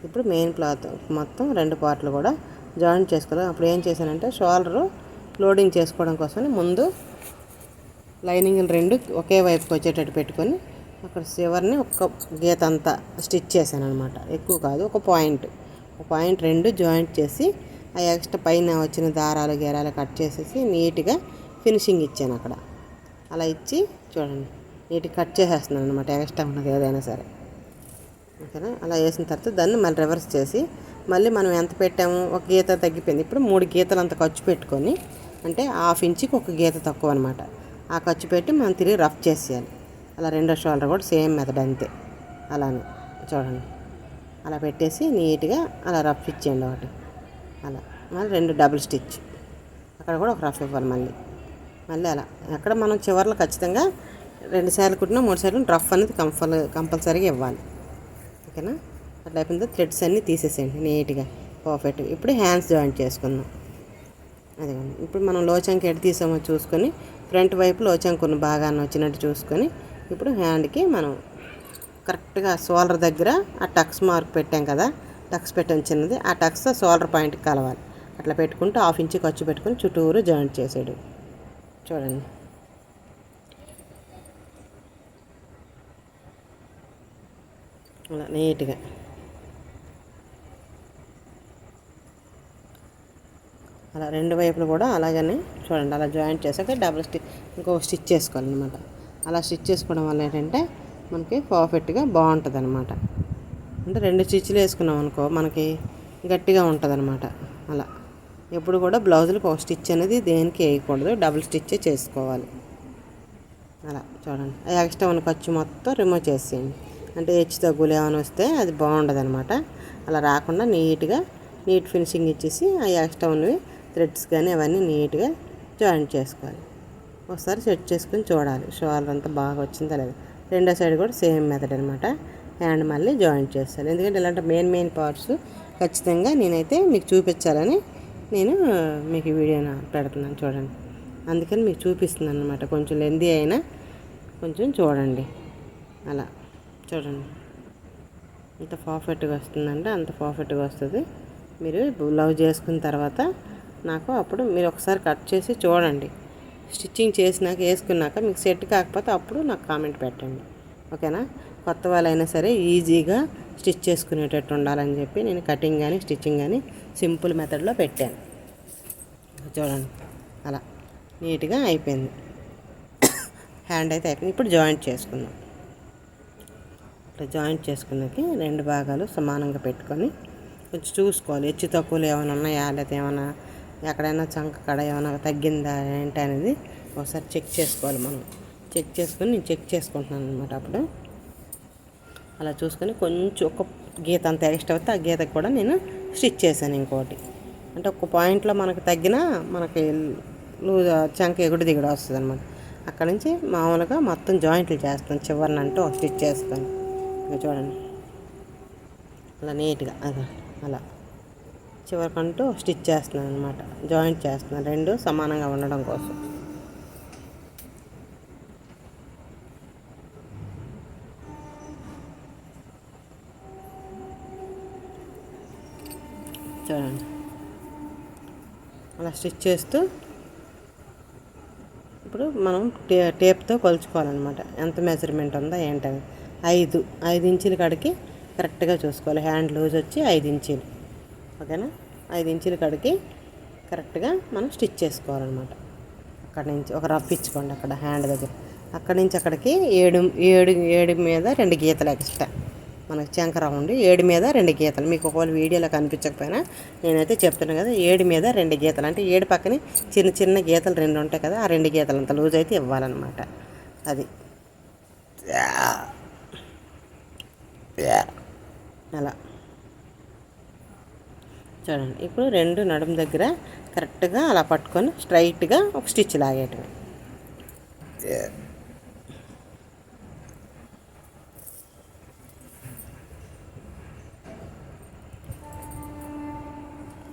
ఇప్పుడు మెయిన్ క్లాత్ మొత్తం 2 పార్ట్లు కూడా జాయింట్ చేసుకోవాలి. అప్పుడు ఏం చేశానంటే షోల్డరు లోడింగ్ చేసుకోవడం కోసమని ముందు లైనింగ్లు 2 ఒకే వైపుకి వచ్చేటట్టు పెట్టుకొని అక్కడ చివరిని ఒక గీత అంతా స్టిచ్ చేశాను అనమాట. ఎక్కువ కాదు, ఒక పాయింట్ 2 జాయింట్ చేసి ఆ ఎక్స్ట్రా పైన వచ్చిన దారాలు గేరాలు కట్ చేసేసి నీట్గా ఫినిషింగ్ ఇచ్చాను అక్కడ. అలా ఇచ్చి చూడండి, నీట్గా కట్ చేసేస్తున్నాను అనమాట, ఎక్స్ట్రా ఉన్నది ఏదైనా సరే. ఓకేనా, అలా వేసిన తర్వాత దాన్ని మళ్ళీ రివర్స్ చేసి మళ్ళీ మనం ఎంత పెట్టాము, ఒక గీత తగ్గిపోయింది. ఇప్పుడు 3 గీతలు అంత ఖర్చు పెట్టుకొని, అంటే 1/2 ఇంచుకి ఒక గీత తక్కువ అనమాట, ఆ ఖర్చు పెట్టి మనం తిరిగి రఫ్ చేసేయాలి. అలా రెండో షోల్డర్ కూడా సేమ్ మెథడ్ అంతే. అలానే చూడండి, అలా పెట్టేసి నీట్గా అలా రఫ్ ఇచ్చేయండి ఒకటి. అలా మళ్ళీ 2 డబుల్ స్టిచ్, అక్కడ కూడా ఒక రఫ్ ఇవ్వాలి. మళ్ళీ అలా అక్కడ మనం చివర్లో ఖచ్చితంగా 2 సార్లు కుట్టినా 3 సార్లు రఫ్ అనేది కంపల్సరీగా ఇవ్వాలి. ఓకేనా, అట్లా అయిపోయింది. థ్రెడ్స్ అన్నీ తీసేసేయండి నీట్గా పర్ఫెక్ట్గా. ఇప్పుడు హ్యాండ్స్ జాయింట్ చేసుకుందాం. అదిగోండి, ఇప్పుడు మనం లోచంకి ఎటు తీసామో చూసుకొని ఫ్రంట్ వైపు లోచంకి కొన్ని భాగాన్ని వచ్చినట్టు చూసుకొని ఇప్పుడు హ్యాండ్కి మనం కరెక్ట్గా షోల్డర్ దగ్గర ఆ టక్స్ మార్క్ పెట్టాం కదా, టక్స్ పెట్టాం చిన్నది, ఆ టక్స్ షోల్డర్ పాయింట్కి కలవాలి. అట్లా పెట్టుకుంటూ 1/2 ఇంచు ఖర్చు పెట్టుకుని చుట్టూరు జాయింట్ చేసాడు. చూడండి, అలా నీట్గా అలా 2 వైపులు కూడా అలాగనే చూడండి. అలా జాయింట్ చేసాక డబుల్ స్టిచ్ ఇంకో స్టిచ్ చేసుకోవాలన్నమాట. అలా స్టిచ్ చేసుకోవడం వల్ల ఏంటంటే మనకి పర్ఫెక్ట్గా బాగుంటుంది అనమాట. అంటే 2 స్టిచ్లు వేసుకున్నాం అనుకో మనకి గట్టిగా ఉంటుంది అనమాట. అలా ఎప్పుడు కూడా బ్లౌజులకు ఒక స్టిచ్ అనేది దేనికి వేయకూడదు, డబుల్ స్టిచ్చే చేసుకోవాలి. అలా చూడండి, ఆ ఎక్స్ట్రా ఉన్న ఖర్చు మొత్తం రిమూవ్ చేసేయండి. అంటే హెచ్చు తగ్గులు ఏమైనా వస్తే అది బాగుండదు అనమాట. అలా రాకుండా నీట్ ఫినిషింగ్ ఇచ్చేసి ఆ ఎక్స్ట్రా ఉన్నవి థ్రెడ్స్ కానీ అవన్నీ నీట్గా జాయింట్ చేసుకోవాలి. ఒకసారి సెట్ చేసుకుని చూడాలి షోల్డర్ అంతా బాగా వచ్చిందా లేదా. రెండో సైడ్ కూడా సేమ్ మెథడ్ అనమాట. హ్యాండ్ మళ్ళీ జాయింట్ చేస్తాను, ఎందుకంటే ఇలాంటి మెయిన్ పార్ట్స్ ఖచ్చితంగా నేనైతే మీకు చూపించాలని నేను మీకు వీడియోని పెడుతున్నాను. చూడండి, అందుకని మీకు చూపిస్తున్నాను అనమాట. కొంచెం లెందీ అయినా కొంచెం చూడండి. అలా చూడండి, ఎంత పర్ఫెక్ట్గా వస్తుందంటే అంత పర్ఫెక్ట్గా వస్తుంది. మీరు బ్లౌజ్ చేసుకున్న తర్వాత నాకు అప్పుడు మీరు ఒకసారి కట్ చేసి చూడండి. స్టిచ్చింగ్ చేసినాక వేసుకున్నాక మీకు సెట్ కాకపోతే అప్పుడు నాకు కామెంట్ పెట్టండి, ఓకేనా. కొత్త వాళ్ళైనా సరే ఈజీగా స్టిచ్ చేసుకునేటట్టు ఉండాలని చెప్పి నేను కటింగ్ కానీ స్టిచ్చింగ్ కానీ సింపుల్ మెథడ్లో పెట్టాను. చూడండి అలా నీట్గా అయిపోయింది. హ్యాండ్ అయితే అయిపోయింది. ఇప్పుడు జాయింట్ చేసుకుందాం. ఇట్లా జాయింట్ చేసుకున్నాక 2 భాగాలు సమానంగా పెట్టుకొని కొంచెం చూసుకోవాలి, హెచ్చు తక్కువలు ఏమైనా ఉన్నాయా, లేకపోతే ఏమైనా ఎక్కడైనా చంక కడ ఏమైనా తగ్గిందా ఏంటి అనేది ఒకసారి చెక్ చేసుకోవాలి. మనం చెక్ చేసుకొని నేను చెక్ చేసుకుంటున్నాను అనమాట. అప్పుడు అలా చూసుకొని కొంచెం ఒక గీత అంత ఎక్స్ట్రా అవుతే ఆ గీతకు కూడా నేను స్టిచ్ చేశాను. ఇంకోటి అంటే ఒక పాయింట్లో మనకు తగ్గినా మనకి లూజ్ చంక ఎగుడు దిగుడు వస్తుంది అనమాట. అక్కడ నుంచి మామూలుగా మొత్తం జాయింట్లు చేస్తాను. చివరినంటూ ఒక స్టిచ్ చేస్తాను. ఇంకా చూడండి అలా నీట్గా అలా చివరికంటూ స్టిచ్ చేస్తున్నాను అనమాట. జాయింట్ చేస్తున్నాను 2 సమానంగా ఉండడం కోసం. చూడండి అలా స్టిచ్ చేస్తూ ఇప్పుడు మనం టేప్తో కొలుచుకోవాలన్నమాట. ఎంత మెజర్మెంట్ ఉందో ఏంటని 5 ఇంచుల కాడికి కరెక్ట్గా చూసుకోవాలి. హ్యాండ్ లూజ్ వచ్చి 5 ఇంచులు, ఓకేనా. 5 ఇంచుల కాడికి కరెక్ట్గా మనం స్టిచ్ చేసుకోవాలన్నమాట. అక్కడి నుంచి ఒక రఫ్ ఇచ్చుకోండి అక్కడ హ్యాండ్ దగ్గర. అక్కడి నుంచి అక్కడికి 7 మీద 2 గీతలు ఎక్స్ట్రా మనకు చంక రౌండ్ 7 మీద 2 గీతలు. మీకు ఒకవేళ వీడియోలో కనిపించకపోయినా నేనైతే చెప్తున్నాను కదా, 7 మీద 2 గీతలు అంటే 7 పక్కనే చిన్న చిన్న గీతలు 2 ఉంటాయి కదా, ఆ 2 గీతలు అంత లూజ్ అయితే ఇవ్వాలన్నమాట. అది అలా చూడండి. ఇప్పుడు 2 నడుము దగ్గర కరెక్ట్గా అలా పట్టుకొని స్ట్రైట్గా ఒక స్టిచ్ లాగేయటమే.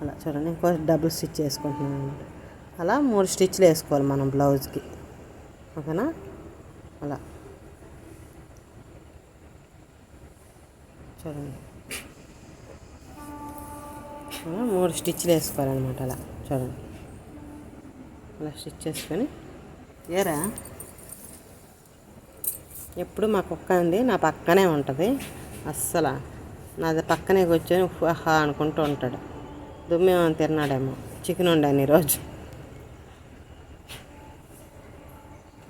అలా చూడండి. ఇంకో డబుల్ స్టిచ్ వేసుకుంటున్నాను అనమాట. అలా 3 స్టిచ్లు వేసుకోవాలి మనం బ్లౌజ్కి, ఓకేనా. అలా చూడండి 3 స్టిచ్లు వేసుకోవాలన్నమాట. అలా చూడండి అలా స్టిచ్ చేసుకొని ఏరా ఎప్పుడు మా కుక్క అండి నా పక్కనే ఉంటుంది. అస్సలు నాది పక్కనే కూర్చొని హా అనుకుంటూ ఉంటాడు. దుమ్మేమో తిన్నాడేమో, చికెన్ వండాను ఈరోజు.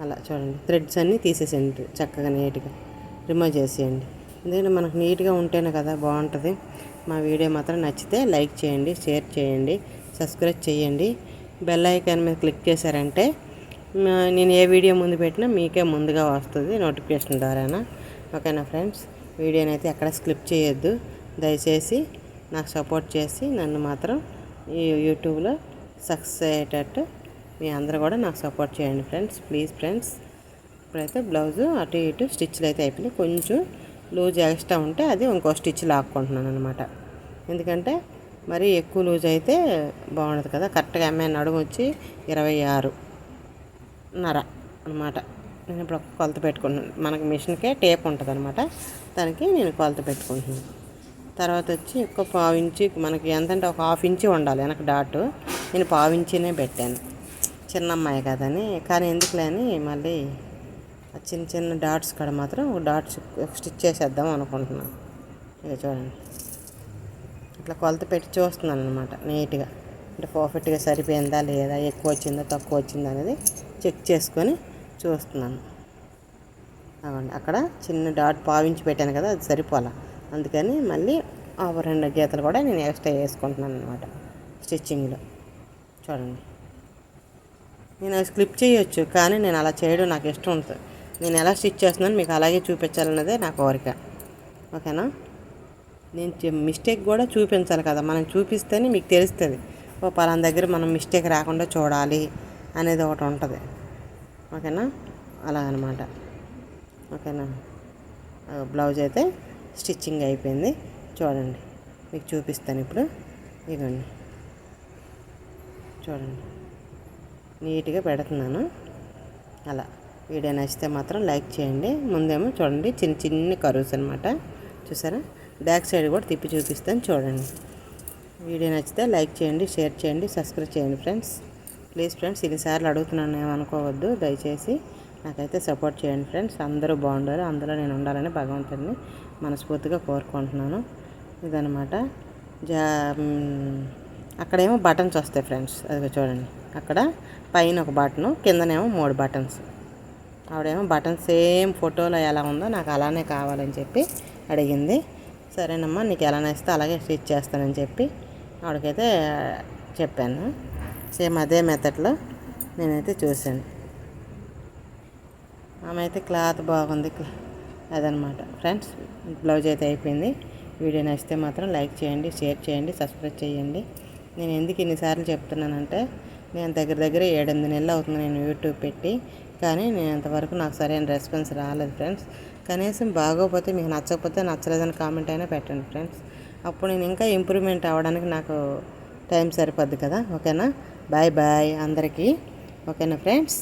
అలా చూడండి థ్రెడ్స్ అన్నీ తీసేసేయండి, చక్కగా నీట్గా రిమూవ్ చేసేయండి. ఎందుకంటే మనకు నీట్గా ఉంటేనే కదా బాగుంటుంది. మా వీడియో మాత్రం నచ్చితే లైక్ చేయండి, షేర్ చేయండి, సబ్స్క్రైబ్ చేయండి. బెల్ ఐకాన్ మీద క్లిక్ చేశారంటే నేను ఏ వీడియో ముందు పెట్టినా మీకే ముందుగా వస్తుంది నోటిఫికేషన్ ద్వారానా, ఓకేనా ఫ్రెండ్స్. వీడియోనైతే ఎక్కడ స్కిప్ చేయొద్దు దయచేసి. నాకు సపోర్ట్ చేసి నన్ను మాత్రం ఈ యూట్యూబ్లో సక్సెస్ అయ్యేటట్టు మీ అందరూ కూడా నాకు సపోర్ట్ చేయండి ఫ్రెండ్స్, ప్లీజ్ ఫ్రెండ్స్. ఇప్పుడైతే బ్లౌజు అటు ఇటు స్టిచ్లు అయితే అయిపోయినాయి. కొంచెం లూజ్ ఎక్స్ట్రా ఉంటే అది ఇంకో స్టిచ్ లాక్కుంటున్నాను అనమాట. ఎందుకంటే మరీ ఎక్కువ లూజ్ అయితే బాగుండదు కదా. కరెక్ట్గా అమ్మాయి నడుము వచ్చి 26.5 అనమాట. నేను ఇప్పుడు కొలత పెట్టుకుంటున్నాను. మనకి మిషన్కే టేప్ ఉంటుంది అనమాట, దానికి నేను కొలత పెట్టుకుంటున్నాను. తర్వాత వచ్చి ఎక్కువ 1/2 ఇంచు మనకి ఎంతంటే ఒక 1/2 ఇంచు ఉండాలి వెనక డాటు. నేను 1/2 ఇంచునే పెట్టాను, చిన్న అమ్మాయి కదని. కానీ ఎందుకులే అని మళ్ళీ చిన్న చిన్న డాట్స్ కాడ మాత్రం డాట్స్ స్టిచ్ చేసేద్దాం అనుకుంటున్నాను. ఇక చూడండి ఇట్లా కొలత పెట్టి చూస్తున్నాను అనమాట నీట్గా. అంటే పర్ఫెక్ట్గా సరిపోయిందా లేదా, ఎక్కువ వచ్చిందా తక్కువ వచ్చిందా అనేది చెక్ చేసుకొని చూస్తున్నాను. అవ్వండి అక్కడ చిన్న డాట్ 1/2 ఇంచు పెట్టాను కదా, అది సరిపోలా. అందుకని మళ్ళీ 2 గీతలు కూడా నేను ఎక్స్ట్రా వేసుకుంటున్నాను అనమాట స్టిచ్చింగ్లో. చూడండి నేను అది స్లిప్ చేయొచ్చు, కానీ నేను అలా చేయడం నాకు ఇష్టం ఉంటుంది. నేను ఎలా స్టిచ్ చేస్తున్నాను మీకు అలాగే చూపించాలన్నదే నా కోరిక, ఓకేనా. నేను మిస్టేక్ కూడా చూపించాలి కదా, మనం చూపిస్తేనే మీకు తెలుస్తుంది. ఓ పలానా దగ్గర మనం మిస్టేక్ రాకుండా చూడాలి అనేది ఒకటి ఉంటుంది, ఓకేనా. అలాగనమాట, ఓకేనా. బ్లౌజ్ అయితే స్టిచ్చింగ్ అయిపోయింది. చూడండి మీకు చూపిస్తాను ఇప్పుడు. ఇదిగోండి చూడండి నీట్గా పెడుతున్నాను. అలా వీడియో నచ్చితే మాత్రం లైక్ చేయండి. ముందేమో చూడండి చిన్న చిన్న కర్వ్స్ అనమాట, చూసారా. బ్యాక్ సైడ్ కూడా తిప్పి చూపిస్తాను చూడండి. వీడియో నచ్చితే లైక్ చేయండి, షేర్ చేయండి, సబ్స్క్రైబ్ చేయండి ఫ్రెండ్స్, ప్లీజ్ ఫ్రెండ్స్, ఇన్నిసార్లు అడుగుతున్నాను ఏమనుకోవద్దు దయచేసి. నాకైతే సపోర్ట్ చేయండి ఫ్రెండ్స్. అందరూ బాగుండాలి, అందులో నేను ఉండాలని భగవంతుడిని మనస్ఫూర్తిగా కోరుకుంటున్నాను. ఇదనమాట. అక్కడేమో బటన్స్ వస్తాయి ఫ్రెండ్స్, అది చూడండి. అక్కడ పైన ఒక బటను, కిందనేమో 3 బటన్స్. ఆవిడేమో బటన్ సేమ్ ఫోటోలో ఎలా ఉందో నాకు అలానే కావాలని చెప్పి అడిగింది. సరేనమ్మా, నీకు ఎలా నచ్చితే అలాగే స్టిచ్ చేస్తానని చెప్పి ఆవిడకైతే చెప్పాను. సేమ్ అదే మెథడ్లో నేనైతే చూశాను. ఆమె అయితే క్లాత్ బాగుంది, అదనమాట ఫ్రెండ్స్. బ్లౌజ్ అయితే అయిపోయింది. వీడియో నచ్చితే మాత్రం లైక్ చేయండి, షేర్ చేయండి, సబ్స్క్రైబ్ చేయండి. నేను ఎందుకు ఇన్నిసార్లు చెప్తున్నానంటే, నేను దగ్గర 7-8 నెలలు అవుతుంది నేను యూట్యూబ్ పెట్టి, కానీ నేను అంతవరకు నాకు సరైన రెస్పాన్స్ రాలేదు ఫ్రెండ్స్. కనీసం బాగోపోతే, మీకు నచ్చకపోతే నచ్చలేదని కామెంట్ అయినా పెట్టండి ఫ్రెండ్స్. అప్పుడు నేను ఇంకా ఇంప్రూవ్మెంట్ అవ్వడానికి నాకు టైం సరిపోద్ది కదా. ఓకేనా? బాయ్ బాయ్ అందరికీ. ఓకేనా ఫ్రెండ్స్?